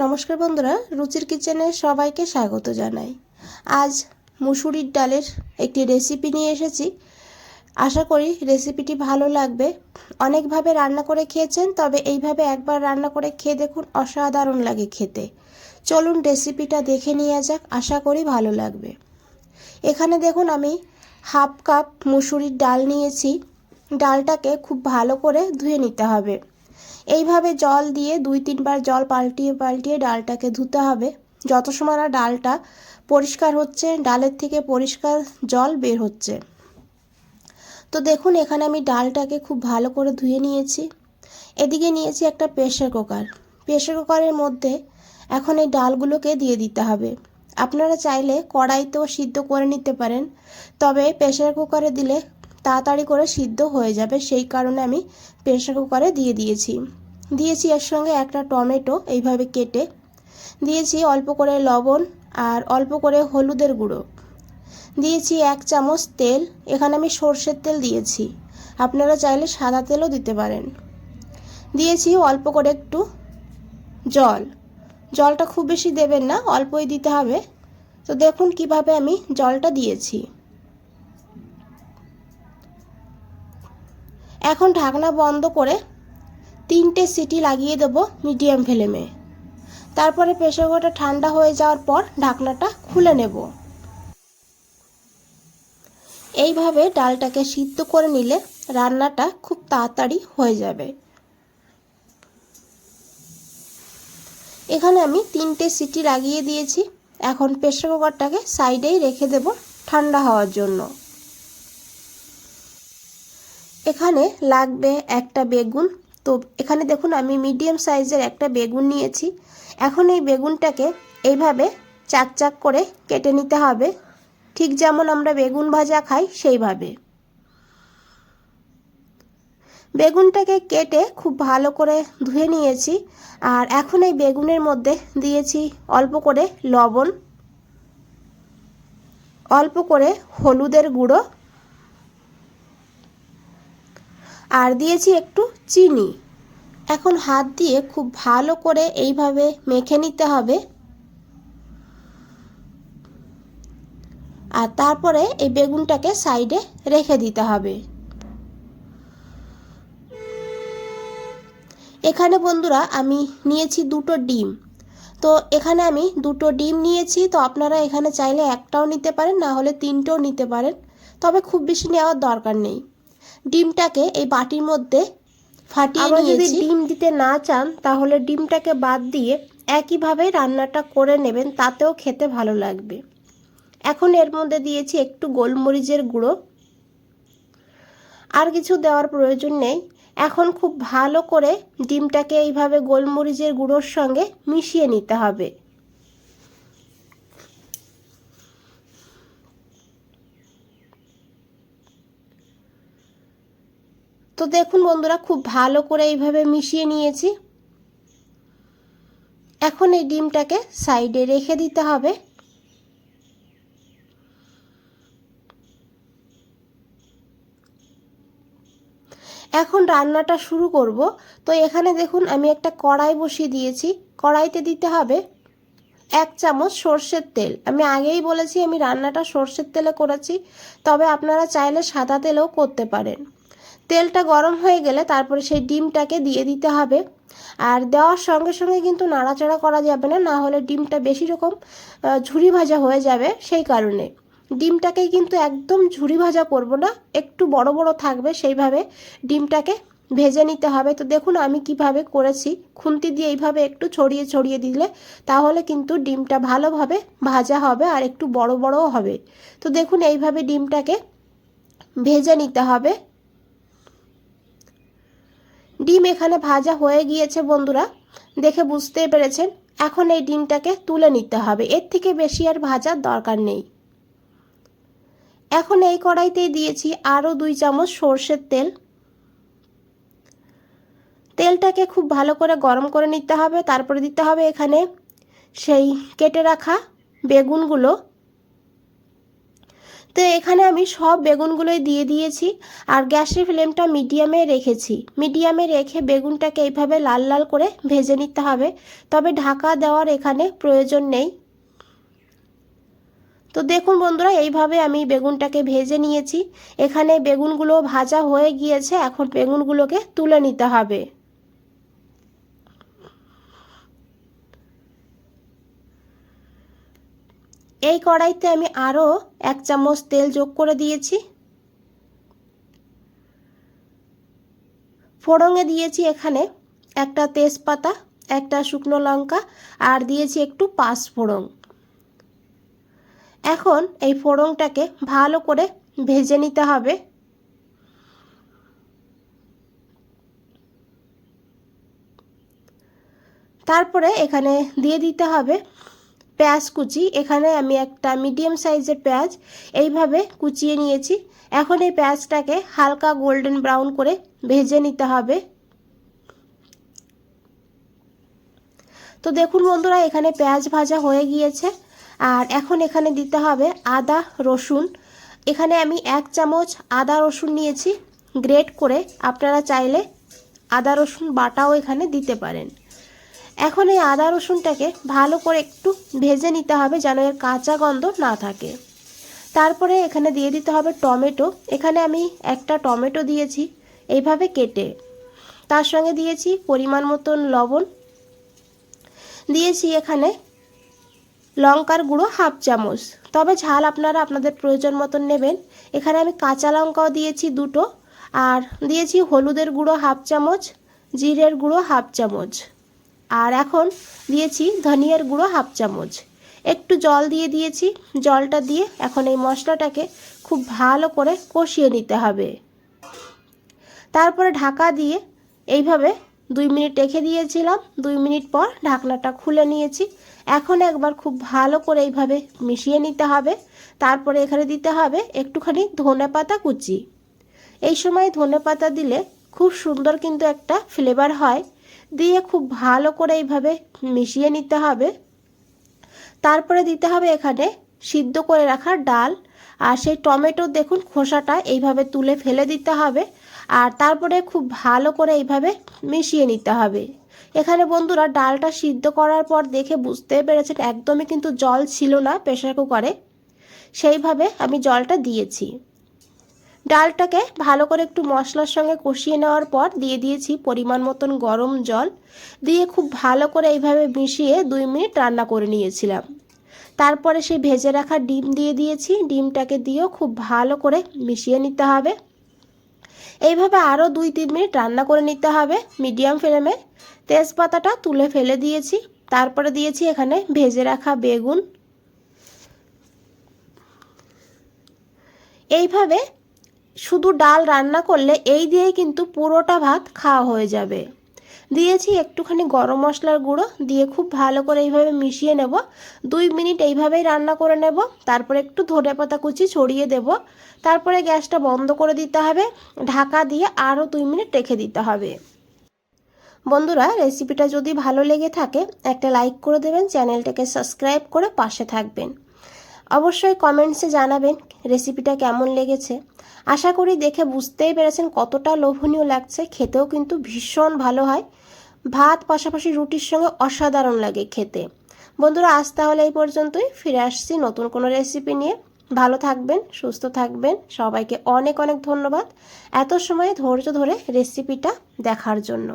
নমস্কার বন্ধুরা, রুচির কিচেনে সবাইকে স্বাগত জানাই। আজ মুসুরির ডালের একটি রেসিপি নিয়ে এসেছি। আশা করি রেসিপিটি ভালো লাগবে। অনেকভাবে রান্না করে খেয়েছেন, তবে এইভাবে একবার রান্না করে খেয়ে দেখুন, অসাধারণ লাগে খেতে। চলুন রেসিপিটা দেখে নেওয়া যাক, আশা করি ভালো লাগবে। এখানে দেখুন আমি হাফ কাপ মুসুরির ডাল নিয়েছি। ডালটাকে খুব ভালো করে ধুয়ে নিতে হবে। এইভাবে জল দিয়ে 2-3 বার জল পাল্টিয়ে পাল্টিয়ে ডালটাকে ধুতে হবে। যত সময় না ডালটা পরিষ্কার হচ্ছে, ডালের থেকে পরিষ্কার জল বের হচ্ছে। তো দেখুন এখানে আমি ডালটাকে খুব ভালো করে ধুয়ে নিয়েছি। এদিকে নিয়েছি একটা প্রেসার কুকার। প্রেসার কুকারের মধ্যে এখন এই ডালগুলোকে দিয়ে দিতে হবে। আপনারা চাইলে কড়াইতেও সিদ্ধ করে নিতে পারেন, তবে প্রেসার কুকারে দিলে তাড়াতাড়ি করে সিদ্ধ হয়ে যাবে, সেই কারণে আমি প্রেসার কুকারে দিয়েছি। এর সঙ্গে একটা টমেটো এইভাবে কেটে দিয়েছি, অল্প করে লবণ আর অল্প করে হলুদের গুঁড়ো দিয়েছি, 1 চামচ তেল। এখানে আমি সর্ষের তেল দিয়েছি, আপনারা চাইলে সাদা তেলও দিতে পারেন। দিয়েছি অল্প করে একটু জলটা খুব বেশি দেবেন না, অল্পই দিতে হবে। তো দেখুন কিভাবে আমি জলটা দিয়েছি। এখন ঢাকনা বন্ধ করে 3টে সিটি লাগিয়ে দেব মিডিয়াম ফ্লেমে। তারপরে প্রেসার কুকারটা ঠান্ডা হয়ে যাওয়ার পর ঢাকনাটা খুলে নেব। এইভাবে ডালটাকে সিদ্ধ করে নিলে রান্নাটা খুব তাড়াতাড়ি হয়ে যাবে। এখানে আমি 3টে সিটি লাগিয়ে দিয়েছি। এখন প্রেসার কুকারটাকে সাইডেই রেখে দেব ঠান্ডা হওয়ার জন্য। এখানে লাগবে একটা বেগুন। তো এখানে দেখুন আমি মিডিয়াম সাইজের একটা বেগুন নিয়েছি। এখন এই বেগুনটাকে এইভাবে চাক চাক করে কেটে নিতে হবে, ঠিক যেমন আমরা বেগুন ভাজা খাই সেইভাবে। বেগুনটাকে কেটে খুব ভালো করে ধুয়ে নিয়েছি। আর এখন এই বেগুনের মধ্যে দিয়েছি অল্প করে লবণ, অল্প করে হলুদের গুঁড়ো আর দিয়েছি একটু চিনি। এখন হাত দিয়ে খুব ভালো করে এইভাবে মেখে নিতে হবে। আর তারপরে এই বেগুনটাকে সাইডে রেখে দিতে হবে। এখানে বন্ধুরা আমি নিয়েছি 2টো ডিম। তো এখানে আমি 2টো ডিম নিয়েছি। তো আপনারা এখানে চাইলে একটাও নিতে পারেন, না হলে 3টেও নিতে পারেন, তবে খুব বেশি নেওয়ার দরকার নেই। ডিমটাকে এই বাটির মধ্যে ফাটিয়ে নিয়েছি। যদি ডিম দিতে না চান তাহলে ডিমটাকে বাদ দিয়ে একইভাবে রান্নাটা করে নেবেন, তাতেও খেতে ভালো লাগবে। এখন এর মধ্যে দিয়েছি একটু গোলমরিচের গুঁড়ো, আর কিছু দেওয়ার প্রয়োজন নেই। এখন খুব ভালো করে ডিমটাকে এইভাবে গোলমরিচের গুঁড়োর সঙ্গে মিশিয়ে নিতে হবে। তো দেখুন বন্ধুরা, খুব ভালো করে এইভাবে মিশিয়ে নিয়েছি। এখন এই ডিমটাকে সাইডে রেখে দিতে হবে। এখন রান্নাটা শুরু করব। তো এখানে দেখুন আমি একটা কড়াই বসিয়ে দিয়েছি। কড়াইতে দিতে হবে 1 চামচ সর্ষের তেল। আমি আগেই বলেছি আমি রান্নাটা সর্ষের তেলে করেছি, তবে আপনারা চাইলে সাদা তেলেও করতে পারেন। তেলটা গরম হয়ে গেলে তারপরে সেই ডিমটাকে দিয়ে দিতে হবে। আর দেওয়ার সঙ্গে সঙ্গে কিন্তু নাড়াচাড়া করা যাবে না, না হলে ডিমটা বেশি রকম ঝুরি ভাজা হয়ে যাবে। সেই কারণে ডিমটাকে কিন্তু একদম ঝুরি ভাজা করব না, একটু বড় বড় থাকবে সেইভাবে ডিমটাকে ভেজে নিতে হবে। তো দেখুন আমি কিভাবে করেছি, খুন্তি দিয়ে এইভাবে একটু ছড়িয়ে ছড়িয়ে দিলে তাহলে কিন্তু ডিমটা ভালোভাবে ভাজা হবে আর একটু বড় বড়ও হবে। তো দেখুন এইভাবে ডিমটাকে ভেজে নিতে হবে। ডিম এখানে ভাজা হয়ে গিয়েছে বন্ধুরা, দেখে বুঝতেই পেরেছেন। এখন এই ডিমটাকে তুলে নিতে হবে, এর থেকে বেশি আর ভাজার দরকার নেই। এখন এই কড়াইতেই দিয়েছি আরও 2 চামচ সর্ষের তেল। তেলটাকে খুব ভালো করে গরম করে নিতে হবে। তারপরে দিতে হবে এখানে সেই কেটে রাখা বেগুনগুলো। তো এখানে আমি সব বেগুনগুলোই দিয়ে দিয়েছি আর গ্যাসের ফ্লেমটা মিডিয়ামে রেখেছি। মিডিয়ামে রেখে বেগুনটাকে এইভাবে লাল লাল করে ভেজে নিতে হবে, তবে ঢাকা দেওয়ার এখানে প্রয়োজন নেই। তো দেখুন বন্ধুরা, এইভাবে আমি বেগুনটাকে ভেজে নিয়েছি। এখানে বেগুনগুলো ভাজা হয়ে গিয়েছে, এখন বেগুনগুলোকে তুলে নিতে হবে। এই কড়াইতে আমি আরও 1 চামচ তেল যোগ করে দিয়েছি। ফোড়নে দিয়েছি এখানে একটা তেজপাতা, একটা শুকনো লঙ্কা আর দিয়েছি একটু পাঁচফোড়ন। এখন এই ফোড়নটাকে ভালো করে ভেজে নিতে হবে। তারপরে এখানে দিয়ে দিতে হবে পেঁয়াজ কুচি। এখানে আমি একটা মিডিয়াম সাইজের পেঁয়াজ এইভাবে কুচিয়ে নিয়েছি। এখন এই পেঁয়াজটাকে হালকা গোল্ডেন ব্রাউন করে ভেজে নিতে হবে। তো দেখুন বন্ধুরা, এখানে পেঁয়াজ ভাজা হয়ে গিয়েছে। আর এখন এখানে দিতে হবে আদা রসুন। এখানে আমি 1 চামচ আদা রসুন নিয়েছি গ্রেট করে, আপনারা চাইলে আদা রসুন বাটাও এখানে দিতে পারেন। এখন এই আদা রসুনটাকে ভালো করে একটু ভেজে নিতে হবে যেন এর কাঁচা গন্ধ না থাকে। তারপরে এখানে দিয়ে দিতে হবে টমেটো। এখানে আমি একটা টমেটো দিয়েছি এইভাবে কেটে। তার সঙ্গে দিয়েছি পরিমাণ মতন লবণ, দিয়েছি এখানে লঙ্কার গুঁড়ো 1/2 চামচ, তবে ঝাল আপনারা আপনাদের প্রয়োজন মতন নেবেন। এখানে আমি কাঁচা লঙ্কাও দিয়েছি 2টো, আর দিয়েছি হলুদের গুঁড়ো 1/2 চামচ, জিরের গুঁড়ো 1/2 চামচ, আর এখন দিয়েছি ধনিয়ার গুঁড়ো 1/2 চামচ। একটু জল দিয়ে দিয়েছি। জলটা দিয়ে এখন এই মশলাটাকে খুব ভালো করে কষিয়ে নিতে হবে। তারপরে ঢাকা দিয়ে এইভাবে 2 মিনিট রেখে দিয়েছিলাম। 2 মিনিট পর ঢাকনাটা খুলে নিয়েছি। এখন একবার খুব ভালো করে এইভাবে মিশিয়ে নিতে হবে। তারপরে এখানে দিতে হবে একটুখানি ধনেপাতা কুচি। এই সময় ধনেপাতা দিলে খুব সুন্দর কিন্তু একটা ফ্লেভার হয়। দিয়ে খুব ভালো করে এইভাবে মিশিয়ে নিতে হবে। তারপরে দিতে হবে এখানে সিদ্ধ করে রাখা ডাল, আর সেই টমেটো দেখুন খোসাটা এইভাবে তুলে ফেলে দিতে হবে। আর তারপরে খুব ভালো করে এইভাবে মিশিয়ে নিতে হবে। এখানে বন্ধুরা ডালটা সিদ্ধ করার পর দেখে বুঝতে পেরেছেন একদমই কিন্তু জল ছিল না প্রেসার কুকারে, সেইভাবে আমি জলটা দিয়েছি। ডালটাকে ভালো করে একটু মশলার সঙ্গে কষিয়ে নেওয়ার পর দিয়ে দিয়েছি পরিমাণ মতন গরম জল। দিয়ে খুব ভালো করে এইভাবে মিশিয়ে 2 মিনিট রান্না করে নিয়েছিলাম। তারপরে সেই ভেজে রাখা ডিম দিয়ে দিয়েছি। ডিমটাকে দিয়েও খুব ভালো করে মিশিয়ে নিতে হবে। এইভাবে আরও 2-3 মিনিট রান্না করে নিতে হবে মিডিয়াম ফ্লেমে। তেজপাতাটা তুলে ফেলে দিয়েছি। তারপরে দিয়েছি এখানে ভেজে রাখা বেগুন। এইভাবে শুধু ডাল রান্না করলে এই দিয়েই কিন্তু পুরোটা ভাত খাওয়া হয়ে যাবে। দিয়েছি একটুখানি গরম মশলার গুঁড়ো, দিয়ে খুব ভালো করে এইভাবে মিশিয়ে নেব। 2 মিনিট এইভাবেই রান্না করে নেব। তারপরে একটু ধনেপাতা কুচি ছড়িয়ে দেব। তারপরে গ্যাসটা বন্ধ করে দিতে হবে। ঢাকা দিয়ে আরও 2 মিনিট রেখে দিতে হবে। বন্ধুরা, রেসিপিটা যদি ভালো লেগে থাকে একটা লাইক করে দেবেন, চ্যানেলটাকে সাবস্ক্রাইব করে পাশে থাকবেন। অবশ্যই কমেন্টসে জানাবেন রেসিপিটা কেমন লেগেছে। আশা করি দেখে বুঝতেই পেরেছেন কতটা লোভনীয় লাগছে। খেতেও কিন্তু ভীষণ ভালো হয়। ভাত পাশাপাশি রুটির সঙ্গে অসাধারণ লাগে খেতে। বন্ধুরা, আজ তাহলে এই পর্যন্তই। ফিরে আসছি নতুন কোনো রেসিপি নিয়ে। ভালো থাকবেন, সুস্থ থাকবেন। সবাইকে অনেক অনেক ধন্যবাদ এত সময় ধৈর্য ধরে রেসিপিটা দেখার জন্য।